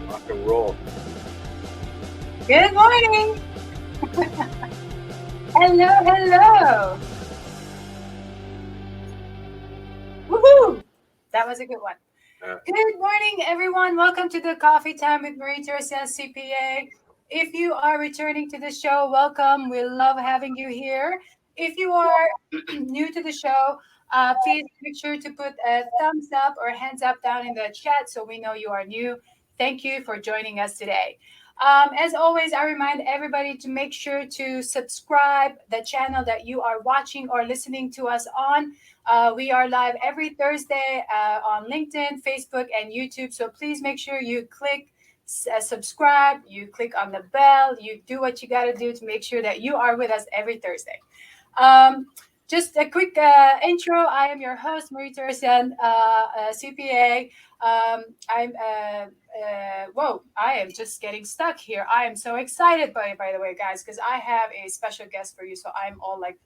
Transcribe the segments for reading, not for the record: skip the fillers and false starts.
Rock and roll. Good morning. Hello, hello. Woohoo! That was a good one. Good morning, everyone. Welcome to the Coffee Time with Marie Teresa, CPA. If you are returning to the show, welcome. We love having you here. If you are new to the show, please make sure to put a thumbs up or hands up down in the chat so we know you are new. Thank you for joining us today. As always, I remind everybody to make sure to subscribe the channel that you are watching or listening to us on. We are live every Thursday on LinkedIn, Facebook, and YouTube. So please make sure you click subscribe, you click on the bell, you do what you got to do to make sure that you are with us every Thursday. Um, just a quick intro. I am your host, Marie Teresa, CPA. I am just getting stuck here. I am so excited, by the way, guys, because I have a special guest for you. So I'm all like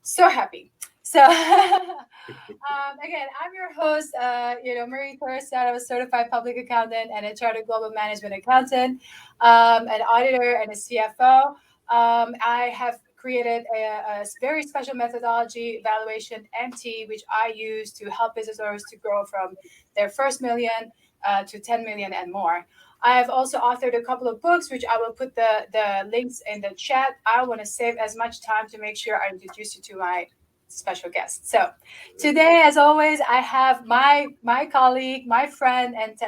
so happy. So again, I'm your host, Marie Teresa. I'm a certified public accountant and a chartered global management accountant, an auditor and a CFO. I have created a very special methodology, evaluation MT, which I use to help business owners to grow from their first million to 10 million and more. I have also authored a couple of books, which I will put the links in the chat. I want to save as much time to make sure I introduce you to my special guest. So today, as always, I have my colleague, my friend, and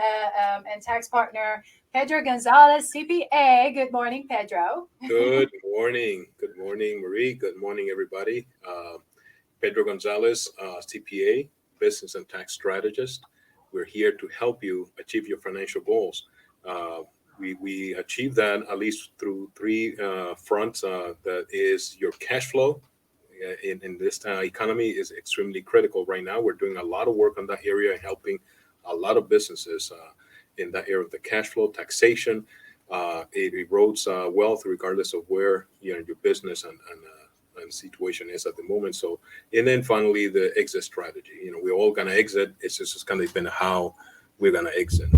tax partner, Pedro Gonzalez, CPA. Good morning, Pedro. Good morning. Good morning, Marie. Good morning, everybody. Pedro Gonzalez, CPA, business and tax strategist. We're here to help you achieve your financial goals. We achieve that at least through three fronts. That is your cash flow. In this economy is extremely critical right now. We're doing a lot of work on that area, helping a lot of businesses in that area of the cash flow, taxation. It erodes wealth regardless of where your business and situation is at the moment. So, and then finally the exit strategy. We're all gonna exit. It's just gonna depend on how we're gonna exit.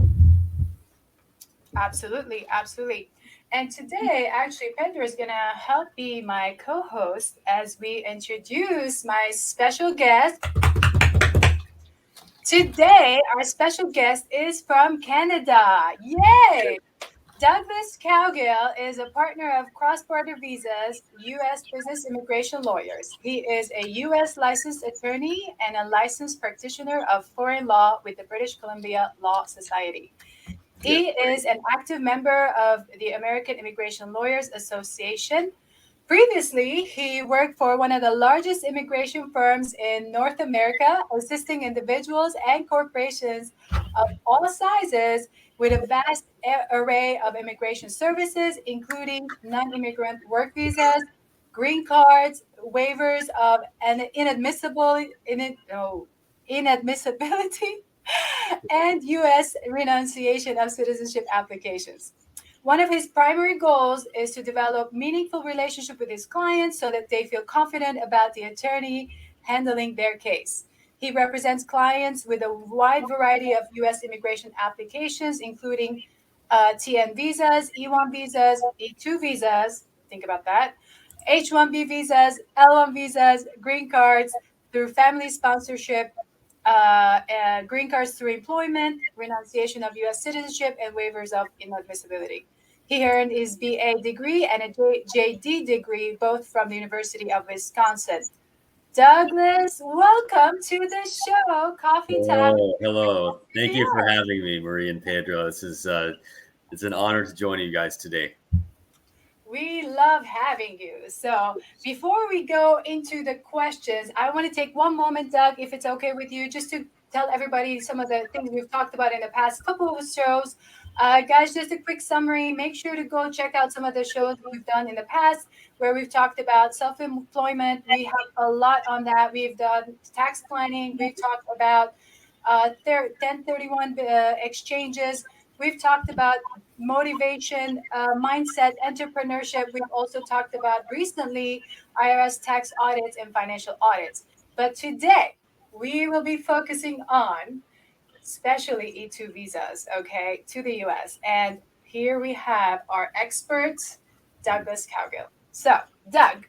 Absolutely, absolutely. And today, actually, Pedro is going to help be my co host as we introduce my special guest. Today, our special guest is from Canada. Yay! Douglas Cowgill is a partner of Cross Border Visas, U.S. Business Immigration Lawyers. He is a U.S. licensed attorney and a licensed practitioner of foreign law with the British Columbia Law Society. He is an active member of the American Immigration Lawyers Association. Previously, he worked for one of the largest immigration firms in North America, assisting individuals and corporations of all sizes with a vast array of immigration services, including non-immigrant work visas, green cards, waivers of inadmissibility, and U.S. renunciation of citizenship applications. One of his primary goals is to develop meaningful relationship with his clients so that they feel confident about the attorney handling their case. He represents clients with a wide variety of U.S. immigration applications, including TN visas, E1 visas, E2 visas. Think about that. H1B visas, L1 visas, green cards through family sponsorship, green cards through employment, renunciation of U.S. citizenship, and waivers of inadmissibility. He earned his BA degree and a JD degree, both from the University of Wisconsin. Douglas, welcome to the show, Coffee Time. Oh, hello. Thank you for having me, Marie and Pedro. This is it's an honor to join you guys today. We love having you. So before we go into the questions, I want to take one moment, Doug, if it's okay with you, just to tell everybody some of the things we've talked about in the past couple of shows. Guys, just a quick summary. Make sure to go check out some of the shows we've done in the past where we've talked about self-employment. We have a lot on that. We've done tax planning. We've talked about 1031 exchanges. We've talked about motivation, mindset, entrepreneurship. We've also talked about recently IRS tax audits and financial audits. But today, we will be focusing on especially E2 visas, okay, to the US. And here we have our expert, Douglas Cowgill. So, Doug,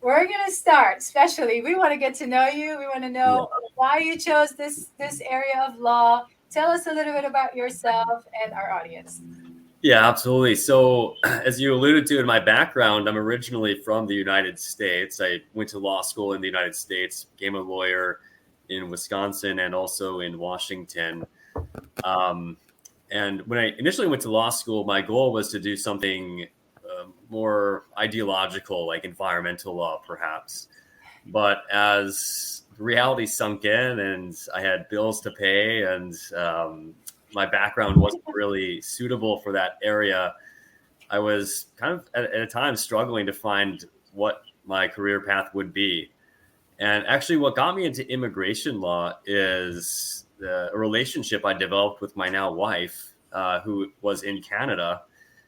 we're gonna start. Especially, we want to get to know you. We want to know why you chose this area of law. Tell us a little bit about yourself and our audience. Yeah, absolutely. So, as you alluded to in my background, I'm originally from the United States. I went to law school in the United States, became a lawyer in Wisconsin and also in Washington. And when I initially went to law school, my goal was to do something more ideological, like environmental law, perhaps. But as reality sunk in and I had bills to pay and my background wasn't really suitable for that area, I was kind of at a time struggling to find what my career path would be. And actually, what got me into immigration law is a relationship I developed with my now wife, who was in Canada.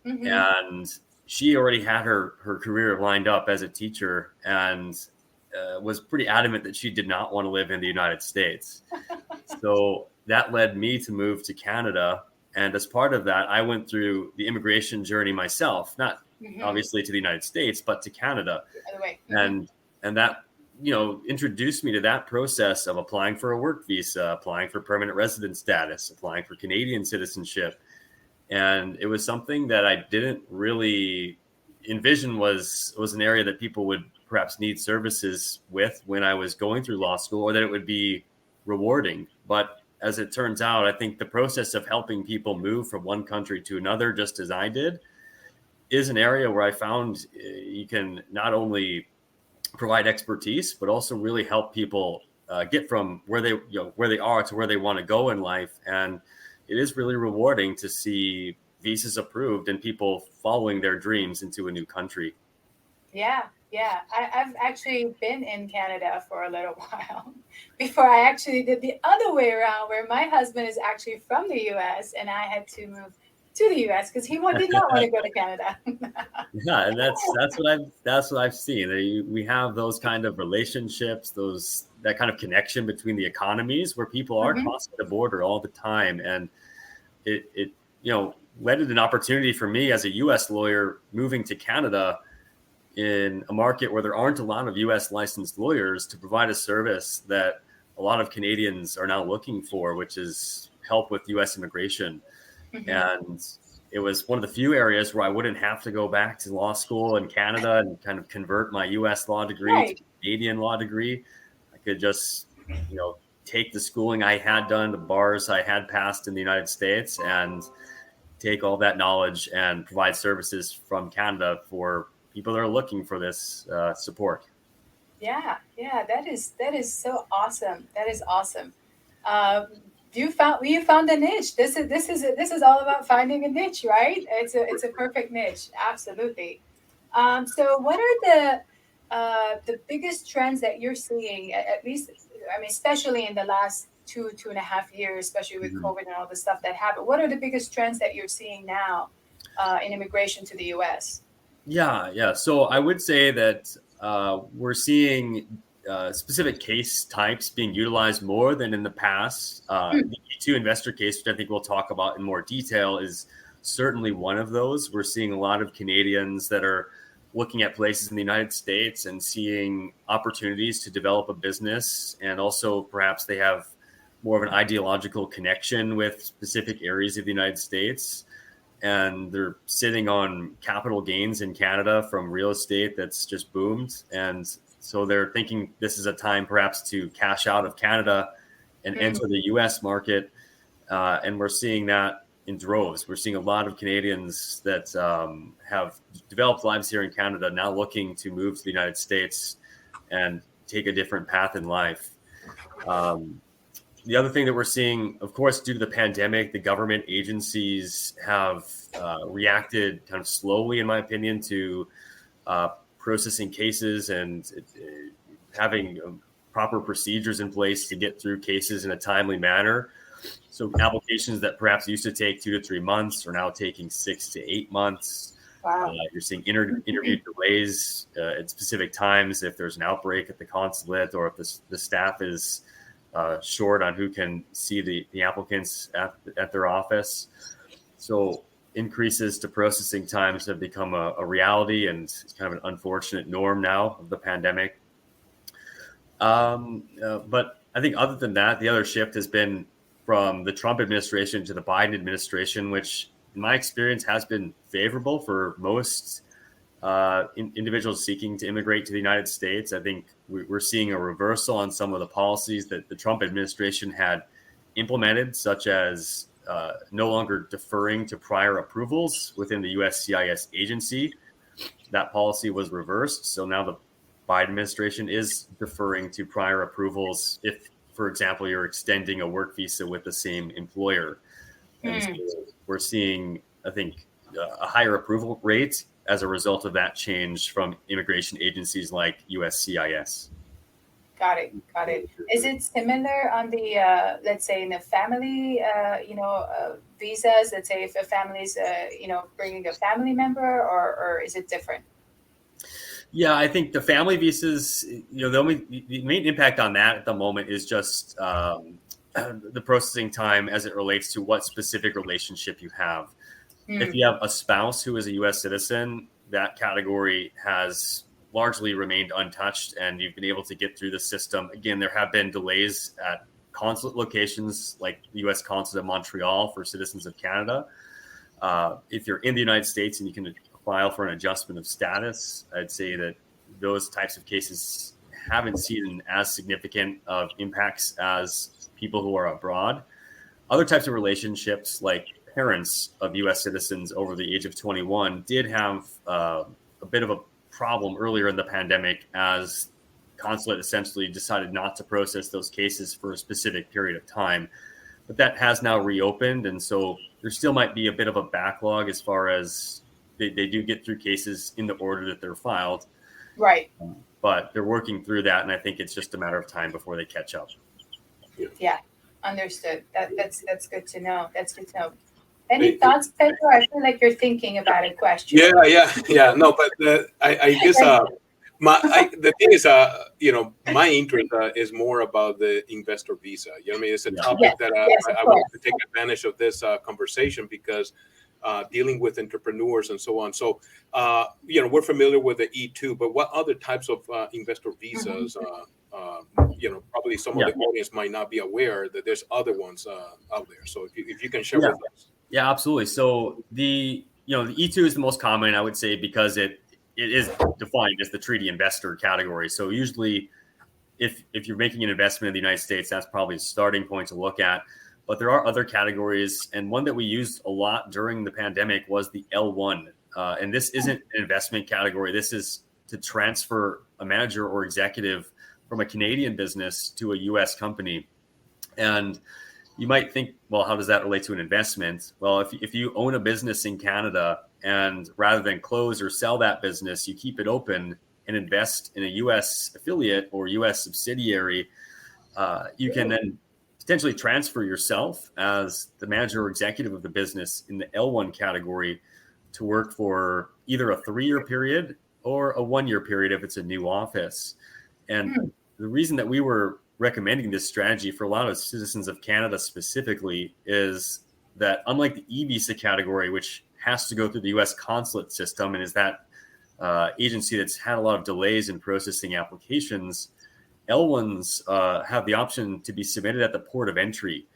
Mm-hmm. And she already had her career lined up as a teacher and was pretty adamant that she did not want to live in the United States. So that led me to move to Canada. And as part of that, I went through the immigration journey myself, not obviously to the United States, but to Canada. By the way. And that, introduced me to that process of applying for a work visa, applying for permanent resident status, applying for Canadian citizenship. And it was something that I didn't really envision was an area that people would perhaps need services with when I was going through law school, or that it would be rewarding. But as it turns out, I think the process of helping people move from one country to another, just as I did, is an area where I found you can not only provide expertise, but also really help people get from where they are to where they want to go in life. And it is really rewarding to see visas approved and people following their dreams into a new country. Yeah. I've actually been in Canada for a little while before I actually did the other way around, where my husband is actually from the US and I had to move to the US because he did not want to go to Canada. Yeah, and that's what I've seen. We have those kind of relationships, that kind of connection between the economies, where people are crossing the border all the time, and it led to an opportunity for me as a U.S. lawyer moving to Canada in a market where there aren't a lot of U.S. licensed lawyers to provide a service that a lot of Canadians are now looking for, which is help with U.S. immigration. And it was one of the few areas where I wouldn't have to go back to law school in Canada and kind of convert my U.S. law degree to Canadian law degree. I could just, take the schooling I had done, the bars I had passed in the United States, and take all that knowledge and provide services from Canada for people that are looking for this support. Yeah, that is so awesome. That is awesome. You found a niche. This is all about finding a niche, right? It's a perfect niche. Absolutely. So what are the biggest trends that you're seeing, at least, I mean, especially in the last 2.5 years, especially with COVID and all the stuff that happened? What are the biggest trends that you're seeing now in immigration to the U.S.? Yeah. So I would say that we're seeing specific case types being utilized more than in the past. The E2 investor case, which I think we'll talk about in more detail, is certainly one of those. We're seeing a lot of Canadians that are looking at places in the United States and seeing opportunities to develop a business. And also perhaps they have more of an ideological connection with specific areas of the United States. And they're sitting on capital gains in Canada from real estate that's just boomed. And so they're thinking this is a time perhaps to cash out of Canada and enter the US market. And we're seeing that in droves. We're seeing a lot of Canadians that have developed lives here in Canada now looking to move to the United States and take a different path in life. The other thing that we're seeing, of course, due to the pandemic, the government agencies have reacted kind of slowly, in my opinion, to processing cases and having proper procedures in place to get through cases in a timely manner. So applications that perhaps used to take 2 to 3 months are now taking 6 to 8 months. Wow. You're seeing interview delays at specific times if there's an outbreak at the consulate or if the staff is short on who can see the applicants at their office. So increases to processing times have become a reality, and it's kind of an unfortunate norm now of the pandemic. But I think other than that, the other shift has been from the Trump administration to the Biden administration, which in my experience has been favorable for most individuals seeking to immigrate to the United States. I think we're seeing a reversal on some of the policies that the Trump administration had implemented, such as no longer deferring to prior approvals within the USCIS agency. That policy was reversed. So now the Biden administration is deferring to prior approvals if, for example, you're extending a work visa with the same employer. And so we're seeing, I think, a higher approval rate as a result of that change from immigration agencies like USCIS. Got it. Is it similar on the, let's say, in the family, visas? Let's say if a family's, bringing a family member, or is it different? Yeah, I think the family visas, the main impact on that at the moment is just the processing time as it relates to what specific relationship you have. If you have a spouse who is a U.S. citizen, that category has largely remained untouched, and you've been able to get through the system. Again, there have been delays at consulate locations like the U.S. Consulate in Montreal for citizens of Canada. If you're in the United States and you can file for an adjustment of status, I'd say that those types of cases haven't seen as significant of impacts as people who are abroad. Other types of relationships, like parents of U.S. citizens over the age of 21, did have a bit of a problem earlier in the pandemic, as consulate essentially decided not to process those cases for a specific period of time. But that has now reopened, and so there still might be a bit of a backlog as far as they do get through cases in the order that they're filed. Right. But they're working through that, and I think it's just a matter of time before they catch up. Yeah, understood. That's good to know. Any thoughts, Pedro? I feel like you're thinking about a question. Yeah. No, but I guess the thing is, my interest is more about the investor visa. You know what I mean? It's a topic that I want to take advantage of this conversation, because dealing with entrepreneurs and so on. So, we're familiar with the E2, but what other types of investor visas? Probably some of the audience might not be aware that there's other ones out there. So if you can share with us. Yeah, absolutely. So the E2 is the most common, I would say, because it is defined as the treaty investor category. So usually if you're making an investment in the United States, that's probably a starting point to look at. But there are other categories, and one that we used a lot during the pandemic was the L1. And this isn't an investment category. This is to transfer a manager or executive from a Canadian business to a U.S. company. And you might think, well, how does that relate to an investment? Well, if you own a business in Canada, and rather than close or sell that business, you keep it open and invest in a U.S. affiliate or U.S. subsidiary, you can then potentially transfer yourself as the manager or executive of the business in the L1 category to work for either a 3-year period or a 1-year period if it's a new office. And the reason that we were recommending this strategy for a lot of citizens of Canada specifically is that, unlike the e-visa category, which has to go through the U.S. consulate system and is that agency that's had a lot of delays in processing applications, L1s have the option to be submitted at the port of entry.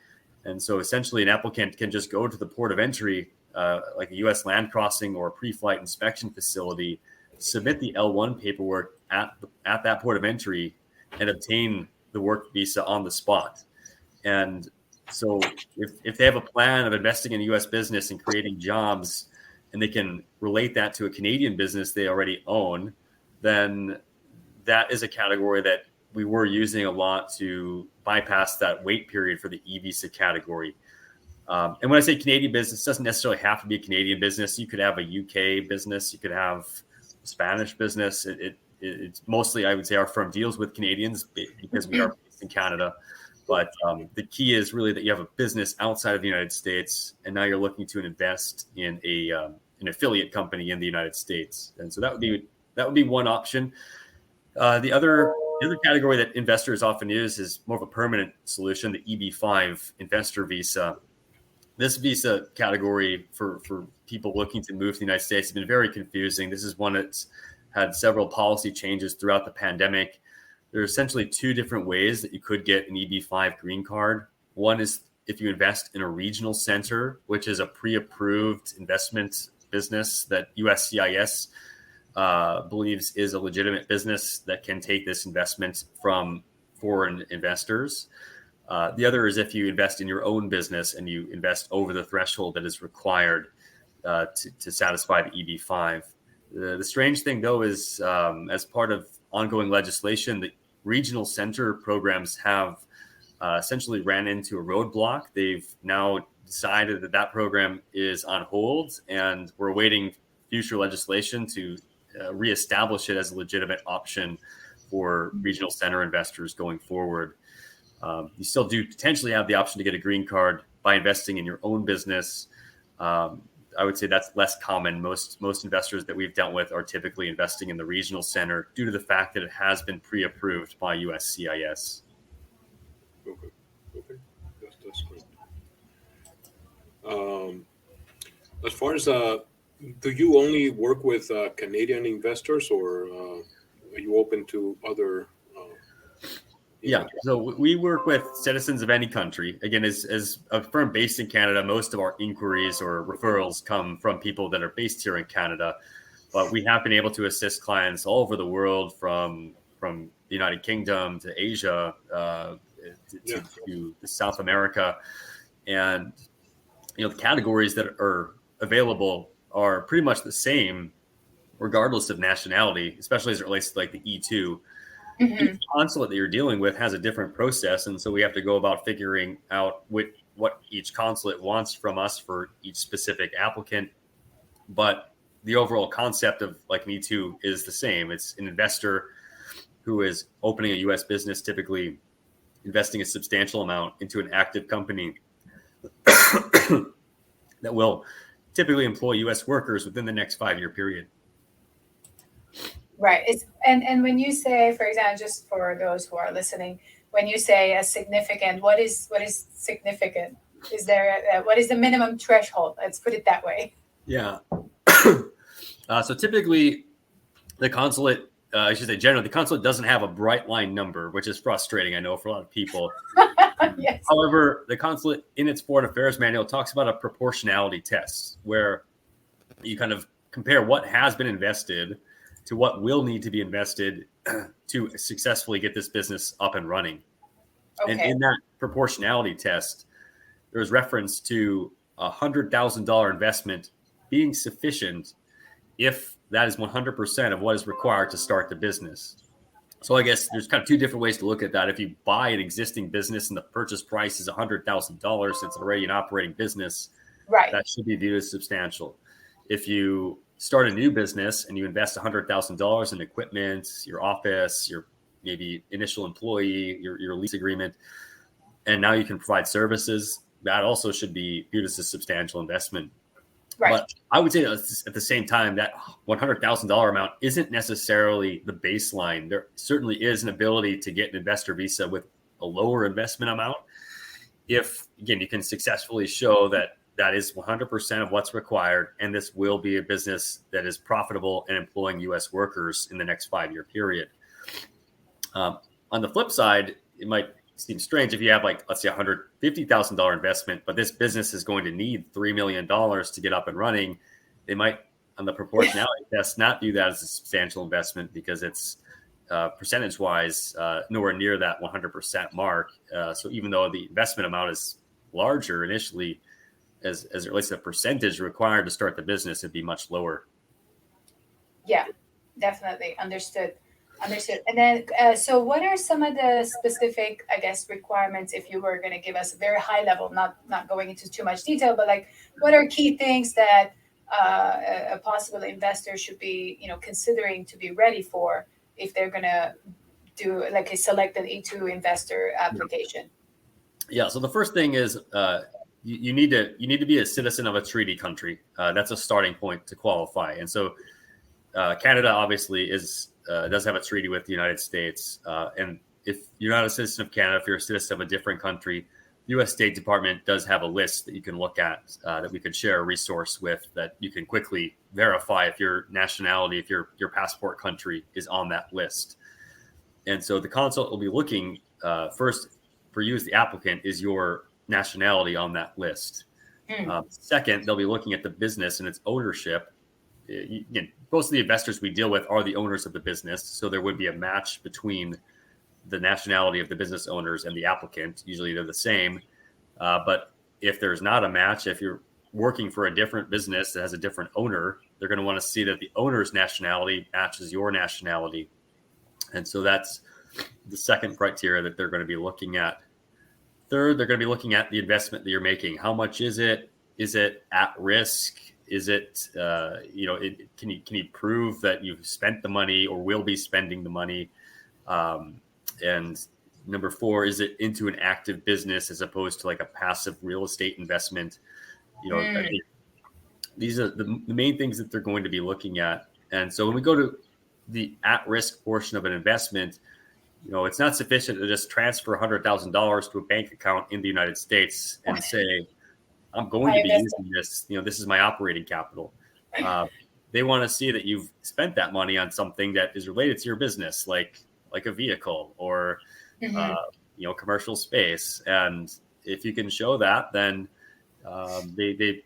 And so essentially an applicant can just go to the port of entry, like a U.S. land crossing or a pre-flight inspection facility, submit the L1 paperwork at that port of entry, and obtain the work visa on the spot. And so if they have a plan of investing in a U.S. business and creating jobs, and they can relate that to a Canadian business they already own, then that is a category that we were using a lot to bypass that wait period for the e-visa category. And when I say Canadian business, it doesn't necessarily have to be a Canadian business. You could have a UK business. You could have a Spanish business. It's mostly, I would say, our firm deals with Canadians because we are based in Canada. But the key is really that you have a business outside of the United States, and now you're looking to invest in an affiliate company in the United States. And so that would be one option. The other The other category that investors often use is more of a permanent solution, the EB-5 investor visa. This visa category for people looking to move to the United States has been very confusing. This is one that's had several policy changes throughout the pandemic. There are essentially two different ways that you could get an EB-5 green card. One is if you invest in a regional center, which is a pre-approved investment business that USCIS believes is a legitimate business that can take this investment from foreign investors. The other is if you invest in your own business and you invest over the threshold that is required to satisfy the EB-5. The strange thing, though, is as part of ongoing legislation, the regional center programs have essentially ran into a roadblock. They've now decided that program is on hold, and we're awaiting future legislation to reestablish it as a legitimate option for regional center investors going forward. You still do potentially have the option to get a green card by investing in your own business. I would say that's less common. Most investors that we've dealt with are typically investing in the regional center due to the fact that it has been pre-approved by USCIS. Okay, that's great. As far as do you only work with Canadian investors, or are you open to other? Yeah, so we work with citizens of any country. Again, as a firm based in Canada, most of our inquiries or referrals come from people that are based here in Canada. But we have been able to assist clients all over the world, from the United Kingdom to Asia to South America. And the categories that are available are pretty much the same, regardless of nationality, especially as it relates to like the E2. Mm-hmm. Each consulate that you're dealing with has a different process, and so we have to go about figuring out what each consulate wants from us for each specific applicant. But the overall concept of like an E2 is the same. It's an investor who is opening a U.S. business, typically investing a substantial amount into an active company that will typically employ U.S. workers within the next 5-year period. Right. And when you say, for example, just for those who are listening, when you say a significant, what is significant? Is there what is the minimum threshold? Let's put it that way. Yeah. So typically, the consulate, I should say generally, the consulate doesn't have a bright line number, which is frustrating, I know, for a lot of people. Yes. However, the consulate in its foreign affairs manual talks about a proportionality test where you kind of compare what has been invested to what will need to be invested to successfully get this business up and running. Okay. And in that proportionality test, there's reference to $100,000 investment being sufficient if that is 100% of what is required to start the business. So I guess there's kind of two different ways to look at that. If you buy an existing business and the purchase price is $100,000, it's already an operating business, right, that should be viewed as substantial. If you start a new business and you invest $100,000 in equipment, your office, your maybe initial employee, your lease agreement, and now you can provide services, that also should be viewed as a substantial investment. right. But I would say at the same time, that $100,000 amount isn't necessarily the baseline. There certainly is an ability to get an investor visa with a lower investment amount if, again, you can successfully show that is 100% of what's required, and this will be a business that is profitable and employing U.S. workers in the next 5-year period. On the flip side, it might seem strange if you have, like, let's say $150,000 investment, but this business is going to need $3 million to get up and running. They might, on the proportionality test, not view that as a substantial investment because it's percentage-wise nowhere near that 100% mark. So even though the investment amount is larger initially, as it relates to the percentage required to start the business, it'd be much lower. Yeah, definitely. Understood. And then, so what are some of the specific, I guess, requirements, if you were going to give us a very high level, not going into too much detail, but like, what are key things that a possible investor should be, considering to be ready for if they're going to do like a selected E2 investor application? Yeah. So the first thing is, you need to be a citizen of a treaty country. That's a starting point to qualify. And so Canada obviously is does have a treaty with the United States. And if you're not a citizen of Canada, if you're a citizen of a different country, the U.S. State Department does have a list that you can look at, that we could share a resource with, that you can quickly verify if your nationality, if your passport country is on that list. And so the consulate will be looking first for you as the applicant, is your nationality on that list. Second, they'll be looking at the business and its ownership. Again, most of the investors we deal with are the owners of the business, so there would be a match between the nationality of the business owners and the applicant. Usually they're the same. But if there's not a match, if you're working for a different business that has a different owner, they're going to want to see that the owner's nationality matches your nationality. And so that's the second criteria that they're going to be looking at. Third, they're going to be looking at the investment that you're making. How much is it? Is it at risk? Is it, can you prove that you've spent the money or will be spending the money? And number four, is it into an active business as opposed to like a passive real estate investment? I think these are the main things that they're going to be looking at. And so when we go to the at-risk portion of an investment, it's not sufficient to just transfer $100,000 to a bank account in the United States and say, I'm going to be using this. This is my operating capital. They want to see that you've spent that money on something that is related to your business, like a vehicle or commercial space. And if you can show that, then they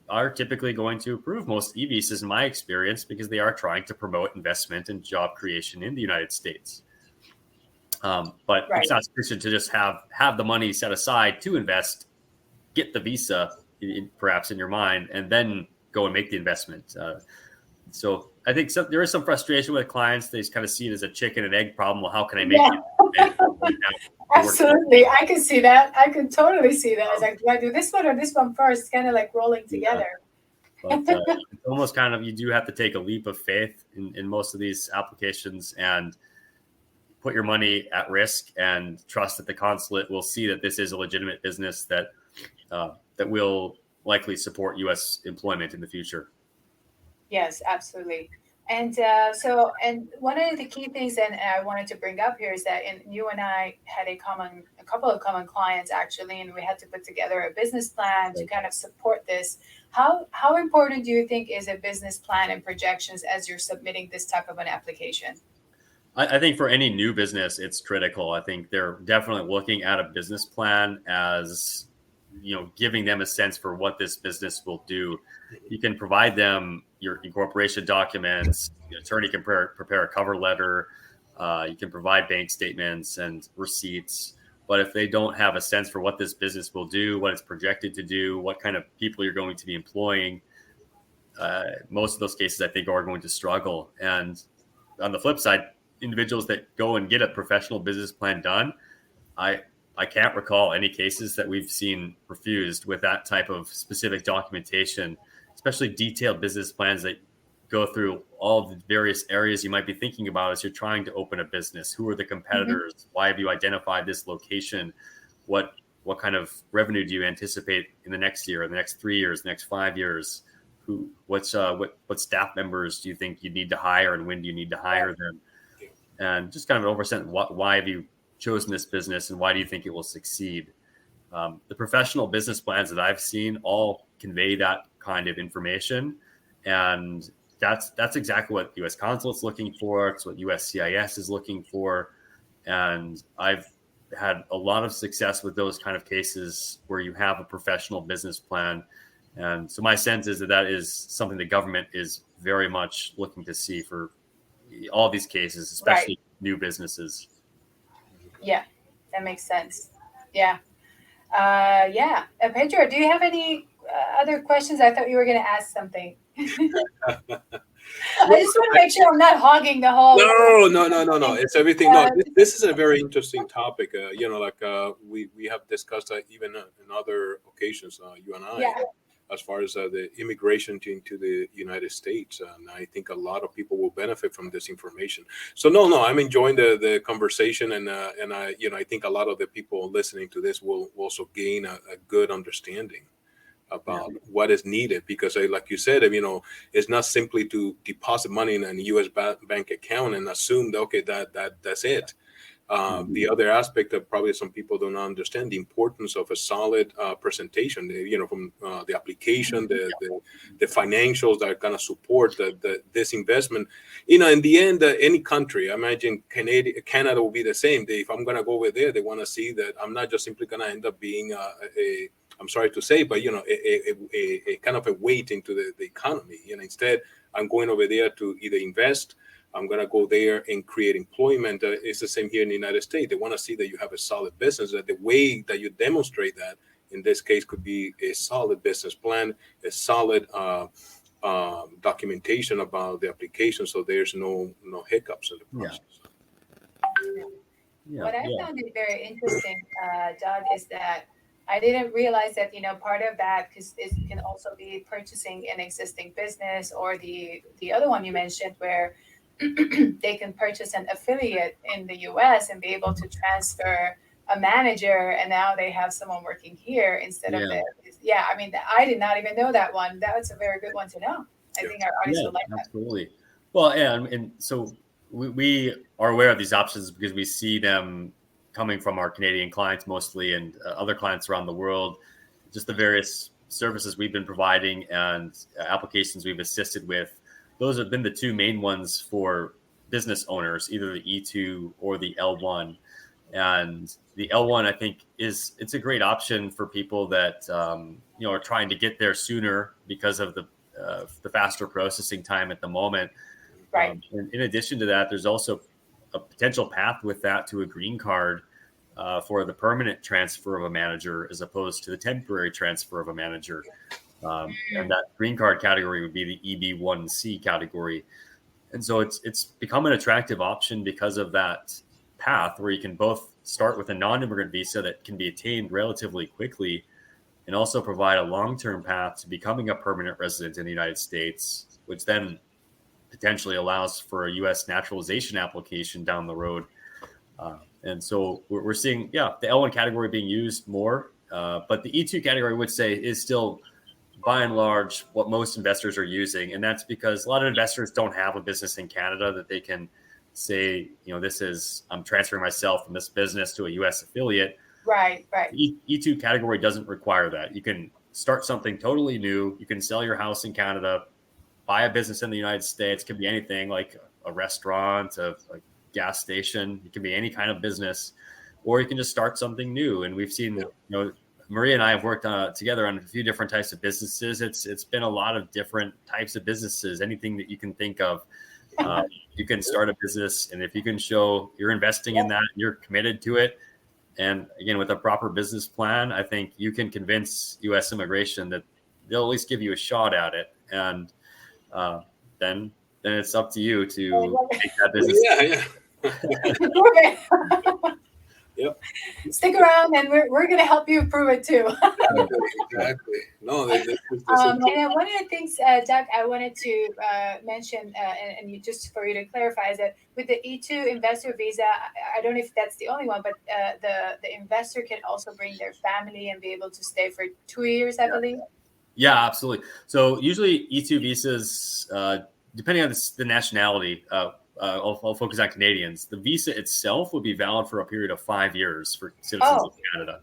are typically going to approve most e-visas, in my experience, because they are trying to promote investment and job creation in the United States. But It's not sufficient to just have the money set aside to invest, get the visa perhaps in your mind, and then go and make the investment. So I think there is some frustration with clients. They just kind of see it as a chicken and egg problem. Well, how can I make it? Absolutely. I can see that. I can totally see that. It's like, do I do this one or this one first? Kind of like rolling together. But it's almost kind of, you do have to take a leap of faith in most of these applications and put your money at risk and trust that the consulate will see that this is a legitimate business that will likely support U.S. employment in the future. Yes, absolutely. And and one of the key things that I wanted to bring up here is that you and I had a couple of common clients actually, and we had to put together a business plan to kind of support this. How important do you think is a business plan and projections as you're submitting this type of an application? I think for any new business, it's critical. I think they're definitely looking at a business plan as, giving them a sense for what this business will do. You can provide them your incorporation documents, the attorney can prepare a cover letter, you can provide bank statements and receipts. But if they don't have a sense for what this business will do, what it's projected to do, what kind of people you're going to be employing, most of those cases I think are going to struggle. And on the flip side, individuals that go and get a professional business plan done, I can't recall any cases that we've seen refused with that type of specific documentation, especially detailed business plans that go through all the various areas you might be thinking about as you're trying to open a business. Who are the competitors? Mm-hmm. Why have you identified this location? What kind of revenue do you anticipate in the next year, the next 3 years, the next 5 years? What staff members do you think you need to hire, and when do you need to hire them? And just kind of an oversight, why have you chosen this business and why do you think it will succeed? The professional business plans that I've seen all convey that kind of information, and that's exactly what U.S. Consulate's looking for. It's what USCIS is looking for, and I've had a lot of success with those kind of cases where you have a professional business plan. And so my sense is that is something the government is very much looking to see for all these cases, especially new businesses. Yeah, that makes sense. Yeah. Pedro, do you have any other questions? I thought you were going to ask something. I just want to make sure I'm not hogging the whole. No. It's everything. No, this is a very interesting topic. We have discussed even in other occasions, you and I, as far as the immigration into the United States. And I think a lot of people will benefit from this information. So I'm enjoying the conversation, and I think a lot of the people listening to this will also gain a good understanding. about what is needed, because like you said, it's not simply to deposit money in a U.S. bank account and assume that, okay, that's it. The other aspect that probably some people don't understand, the importance of a solid presentation, from the application, the financials that are going to support this investment. In the end, any country, I imagine Canada will be the same. If I'm going to go over there, they want to see that I'm not just simply going to end up being I'm sorry to say, but a kind of a weight into the economy. Instead, I'm going over there to either invest. I'm going to go there and create employment. It's the same here in the United States. They want to see that you have a solid business. That the way that you demonstrate that, in this case, could be a solid business plan, a solid documentation about the application, so there's no hiccups in the process. What I found it very interesting, Doug, is that I didn't realize that, part of that, because it can also be purchasing an existing business, or the other one you mentioned where they can purchase an affiliate in the US and be able to transfer a manager, and now they have someone working here instead of I did not even know that one. That's a very good one to know. I think our audience will like that. Absolutely. Well, and so we are aware of these options because we see them coming from our Canadian clients mostly, and other clients around the world, just the various services we've been providing and applications we've assisted with. Those have been the two main ones for business owners, either the E2 or the L1. And the L1, I think, it's a great option for people that are trying to get there sooner because of the faster processing time at the moment. Right. In addition to that, there's also a potential path with that to a green card for the permanent transfer of a manager, as opposed to the temporary transfer of a manager. And that green card category would be the EB1C category. And so it's become an attractive option because of that path, where you can both start with a non-immigrant visa that can be attained relatively quickly, and also provide a long-term path to becoming a permanent resident in the United States, which then potentially allows for a U.S. naturalization application down the road. And so we're seeing, the L1 category being used more, but the E2 category, I would say, is still by and large what most investors are using. And that's because a lot of investors don't have a business in Canada that they can say, I'm transferring myself from this business to a U.S. affiliate. Right. The E2 category doesn't require that. You can start something totally new. You can sell your house in Canada, buy a business in the United States. It could be anything, like a restaurant, a gas station. It can be any kind of business, or you can just start something new. And we've seen, Maria and I have worked together on a few different types of businesses. It's been a lot of different types of businesses, anything that you can think of. You can start a business, and if you can show you're investing in that, you're committed to it, and again, with a proper business plan, I think you can convince U.S. immigration that they'll at least give you a shot at it. And then it's up to you to take that business. Yep. Stick around, and we're going to help you prove it too. Exactly. No, and one of the things, Doug, I wanted to mention, and just for you to clarify, is that with the E2 investor visa, I don't know if that's the only one, but the investor can also bring their family and be able to stay for 2 years, I believe. Yeah, absolutely. So usually E2 visas, depending on the nationality, I'll focus on Canadians. The visa itself would be valid for a period of 5 years for citizens of Canada.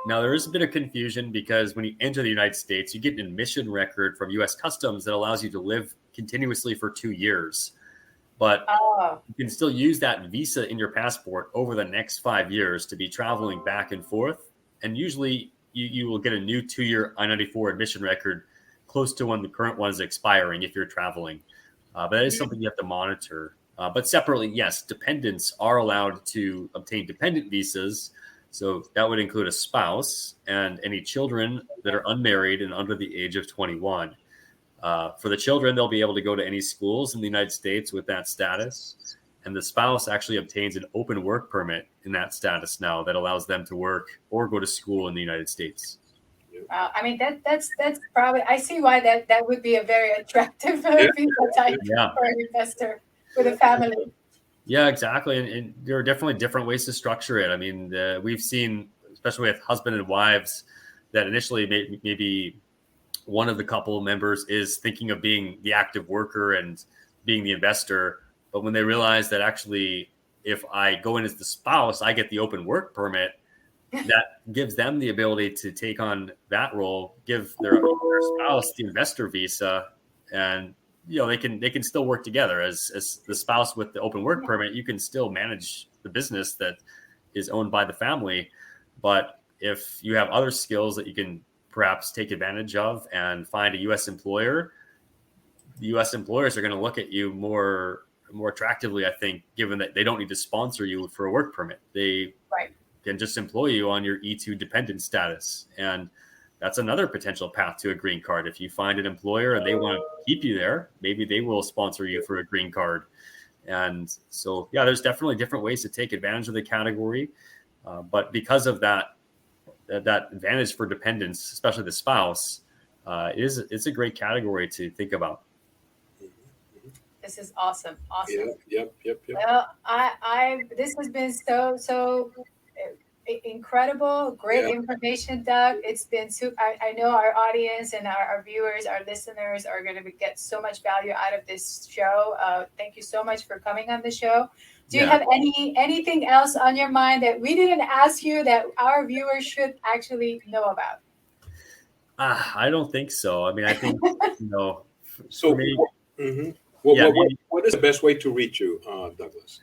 Now, there is a bit of confusion because when you enter the United States, you get an admission record from U.S. Customs that allows you to live continuously for 2 years. But you can still use that visa in your passport over the next 5 years to be traveling back and forth. And usually you will get a new 2-year I-94 admission record close to when the current one is expiring if you're traveling. But that is something you have to monitor. But separately, yes, dependents are allowed to obtain dependent visas. So that would include a spouse and any children that are unmarried and under the age of 21. For the children, they'll be able to go to any schools in the United States with that status. And the spouse actually obtains an open work permit in that status now that allows them to work or go to school in the United States. I mean, that's probably, I see why that would be a very attractive visa type for an investor with a family. Yeah, exactly. And there are definitely different ways to structure it. I mean, we've seen, especially with husband and wives, that initially maybe one of the couple members is thinking of being the active worker and being the investor. But when they realize that actually, if I go in as the spouse, I get the open work permit, that gives them the ability to take on that role, give their spouse the investor visa, and they can still work together as the spouse with the open work permit. You can still manage the business that is owned by the family, but if you have other skills that you can perhaps take advantage of and find a U.S. employer, the U.S. employers are going to look at you more attractively, I think, given that they don't need to sponsor you for a work permit. They can just employ you on your E2 dependent status. And that's another potential path to a green card. If you find an employer and they want to keep you there, maybe they will sponsor you for a green card. And so, yeah, there's definitely different ways to take advantage of the category. But because of that advantage for dependents, especially the spouse, it's a great category to think about. This is awesome. Yep. Well, this has been so incredible, great information, Doug. It's been super. I know our audience and our viewers, our listeners are going to get so much value out of this show. Thank you so much for coming on the show. Do you have anything else on your mind that we didn't ask you that our viewers should actually know about? I don't think so. I mean, I think So, what is the best way to reach you, Douglas?